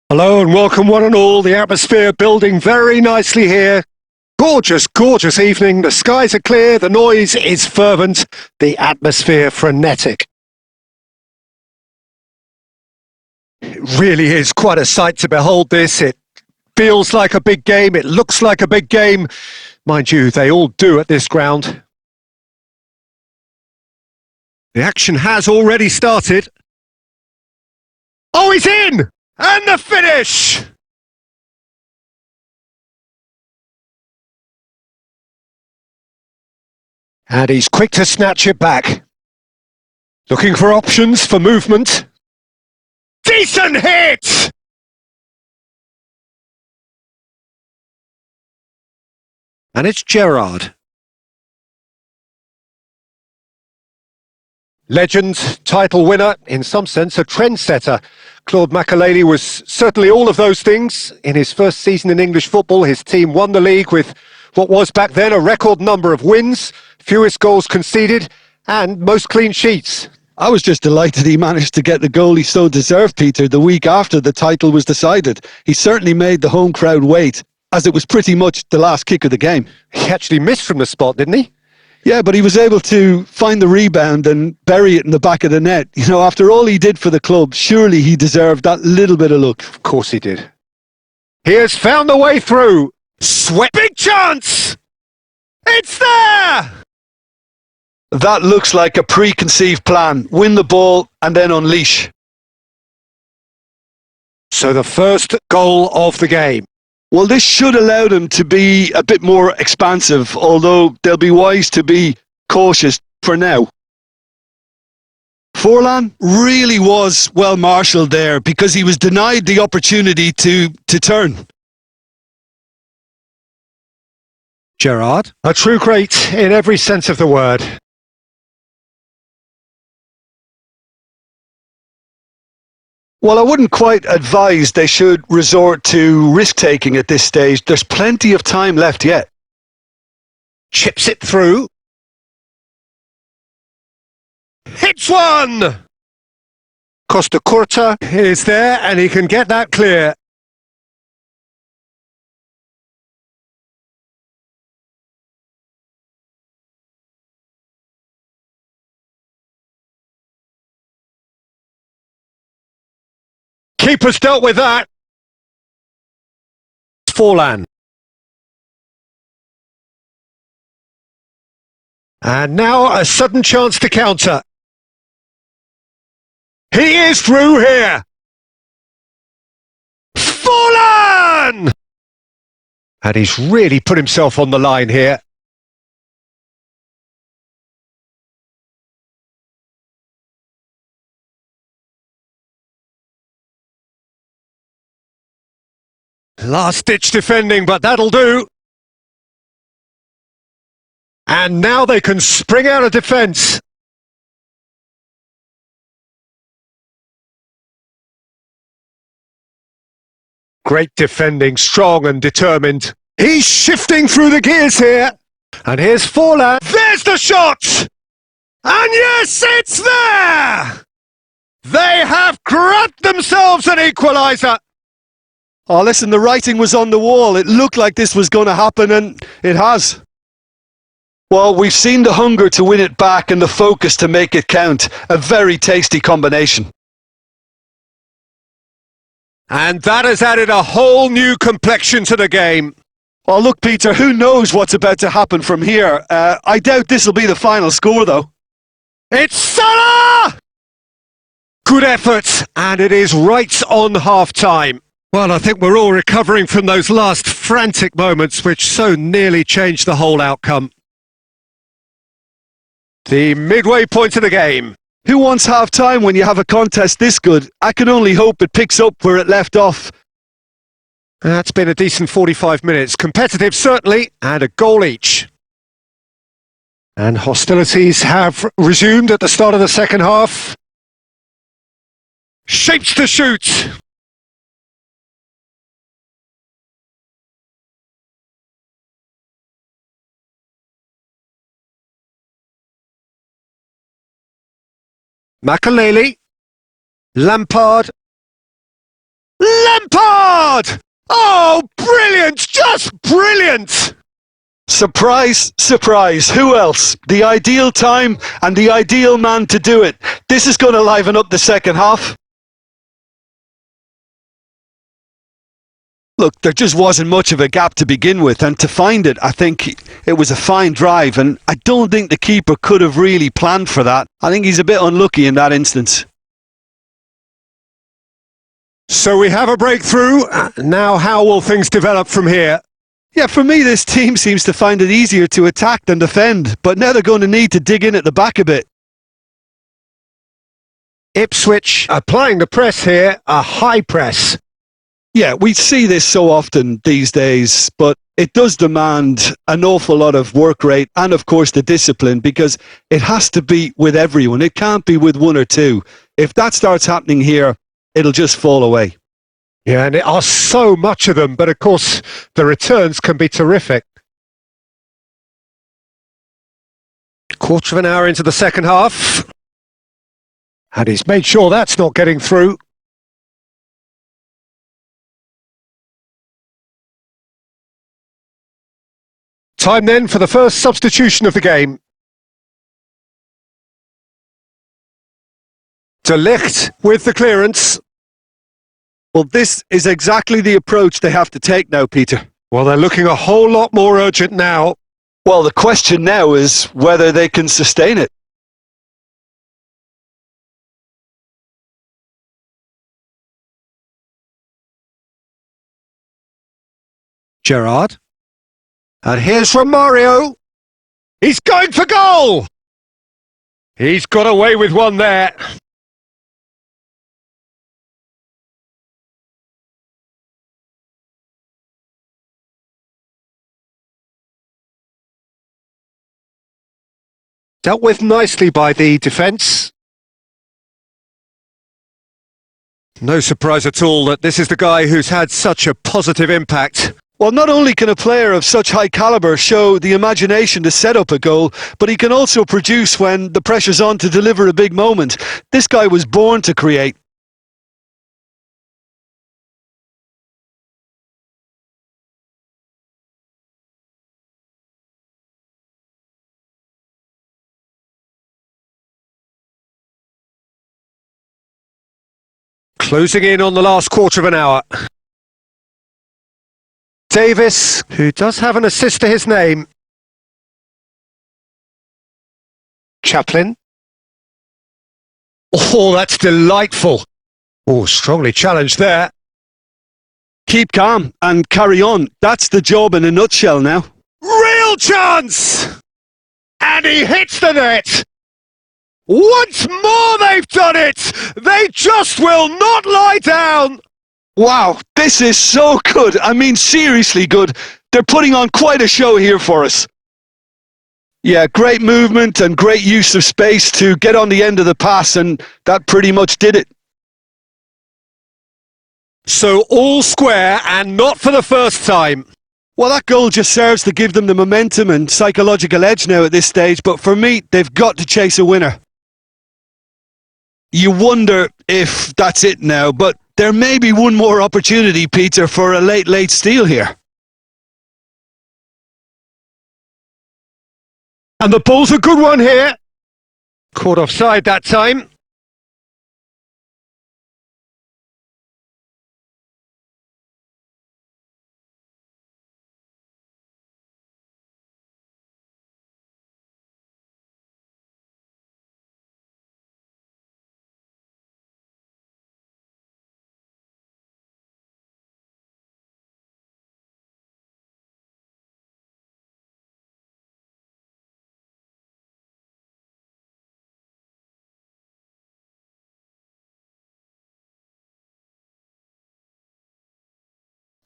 Hello and welcome one and all. The atmosphere building very nicely here. Gorgeous, gorgeous evening. The skies are clear. The noise is fervent. The atmosphere frenetic. It really is quite a sight to behold this. It feels like a big game. It looks like a big game. Mind you, they all do at this ground. The action has already started. Oh, he's in! And the finish! And he's quick to snatch it back. Looking for options for movement. Decent hit! And it's Gerrard. Legend, title winner, in some sense a trendsetter. Claude Makélélé was certainly all of those things. In his first season in English football, his team won the league with what was back then a record number of wins, fewest goals conceded, and most clean sheets. I was just delighted he managed to get the goal he so deserved, Peter, the week after the title was decided. He certainly made the home crowd wait, as it was pretty much the last kick of the game. He actually missed from the spot, didn't he? Yeah, but he was able to find the rebound and bury it in the back of the net. You know, after all he did for the club, surely he deserved that little bit of luck. Of course he did. He has found the way through. Big chance! It's there! That looks like a preconceived plan. Win the ball and then unleash. So the first goal of the game. Well, this should allow them to be a bit more expansive, although they'll be wise to be cautious for now. Forlan really was well marshalled there because he was denied the opportunity to turn. Gerrard, a true great in every sense of the word. Well, I wouldn't quite advise they should resort to risk-taking at this stage. There's plenty of time left yet. Chips it through. Hits one! Costa Curta is there and he can get that clear. Keeper's dealt with that. Forlan. And now a sudden chance to counter. He is through here. Forlan! And he's really put himself on the line here. Last-ditch defending, but that'll do. And now they can spring out of defence. Great defending, strong and determined. He's shifting through the gears here. And here's Forlan. There's the shot! And yes, it's there! They have grabbed themselves an equaliser. Oh, listen, the writing was on the wall. It looked like this was going to happen, and it has. Well, we've seen the hunger to win it back and the focus to make it count. A very tasty combination. And that has added a whole new complexion to the game. Oh, look, Peter, who knows what's about to happen from here? I doubt this will be the final score, though. It's Salah! Good effort, and it is right on half-time. Well, I think we're all recovering from those last frantic moments which so nearly changed the whole outcome. The midway point of the game. Who wants half-time when you have a contest this good? I can only hope it picks up where it left off. That's been a decent 45 minutes. Competitive, certainly, and a goal each. And hostilities have resumed at the start of the second half. Shapes to shoot. Makélélé, Lampard, Lampard! Oh, brilliant! Just brilliant! Surprise, surprise. Who else? The ideal time and the ideal man to do it. This is going to liven up the second half. Look, there just wasn't much of a gap to begin with, and to find it, I think it was a fine drive, and I don't think the keeper could have really planned for that. I think he's a bit unlucky in that instance. So we have a breakthrough. Now how will things develop from here? Yeah, for me, this team seems to find it easier to attack than defend, but now they're going to need to dig in at the back a bit. Ipswich applying the press here, a high press. Yeah, we see this so often these days, but it does demand an awful lot of work rate and, of course, the discipline, because it has to be with everyone. It can't be with one or two. If that starts happening here, it'll just fall away. Yeah, and there are so much of them, but of course the returns can be terrific. Quarter of an hour into the second half. And he's made sure that's not getting through. Time then for the first substitution of the game. De Ligt with the clearance. Well, this is exactly the approach they have to take now, Peter. Well, they're looking a whole lot more urgent now. Well, the question now is whether they can sustain it. Gerrard. And here's Romario. He's going for goal! He's got away with one there. Dealt with nicely by the defence. No surprise at all that this is the guy who's had such a positive impact. Well, not only can a player of such high calibre show the imagination to set up a goal, but he can also produce when the pressure's on to deliver a big moment. This guy was born to create. Closing in on the last quarter of an hour. Davis, who does have an assist to his name. Chaplin. Oh, that's delightful. Oh, strongly challenged there. Keep calm and carry on. That's the job in a nutshell now. Real chance! And he hits the net. Once more they've done it! They just will not lie down! Wow, this is so good. I mean, seriously good. They're putting on quite a show here for us. Yeah, great movement and great use of space to get on the end of the pass, and that pretty much did it. So all square, and not for the first time. Well, that goal just serves to give them the momentum and psychological edge now at this stage, but for me, they've got to chase a winner. You wonder if that's it now, but there may be one more opportunity, Peter, for a late steal here. And the ball's a good one here. Caught offside that time.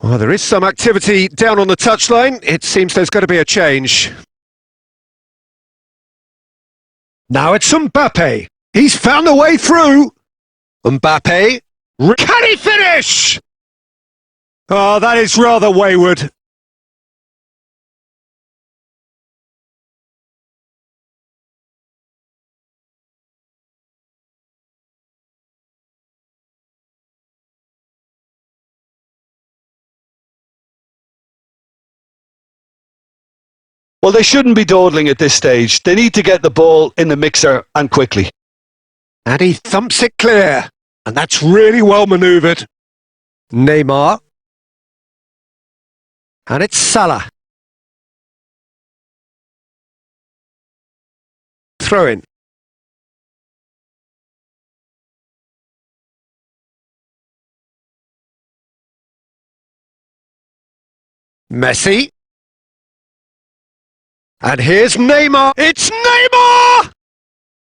Well, there is some activity down on the touchline. It seems there's going to be a change. Now it's Mbappe. He's found a way through. Mbappe. Can he finish? Oh, that is rather wayward. Well, they shouldn't be dawdling at this stage. They need to get the ball in the mixer and quickly. And he thumps it clear. And that's really well manoeuvred. Neymar. And it's Salah. Throw in. Messi. And here's Neymar. It's Neymar!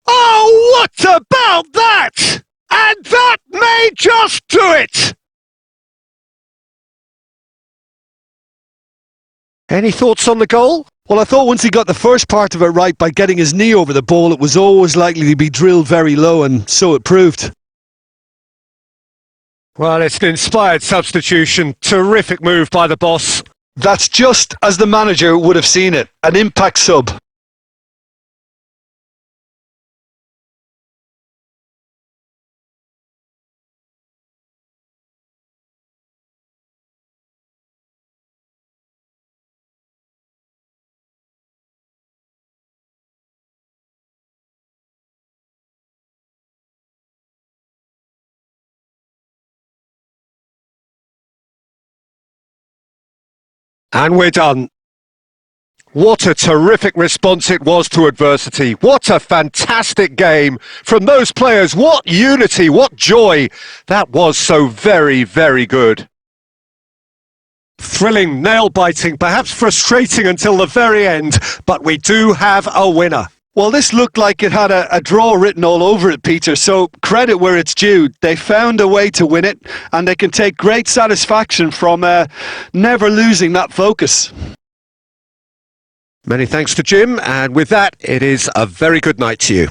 Oh, what about that? And that may just do it! Any thoughts on the goal? Well, I thought once he got the first part of it right by getting his knee over the ball, it was always likely to be drilled very low, and so it proved. Well, it's an inspired substitution. Terrific move by the boss. That's just as the manager would have seen it. An impact sub. And we're done. What a terrific response it was to adversity. What a fantastic game from those players. What unity, what joy. That was so very, very good. Thrilling, nail-biting, perhaps frustrating until the very end, but we do have a winner. Well, this looked like it had a draw written all over it, Peter, so credit where it's due. They found a way to win it, and they can take great satisfaction from never losing that focus. Many thanks to Jim, and with that, it is a very good night to you.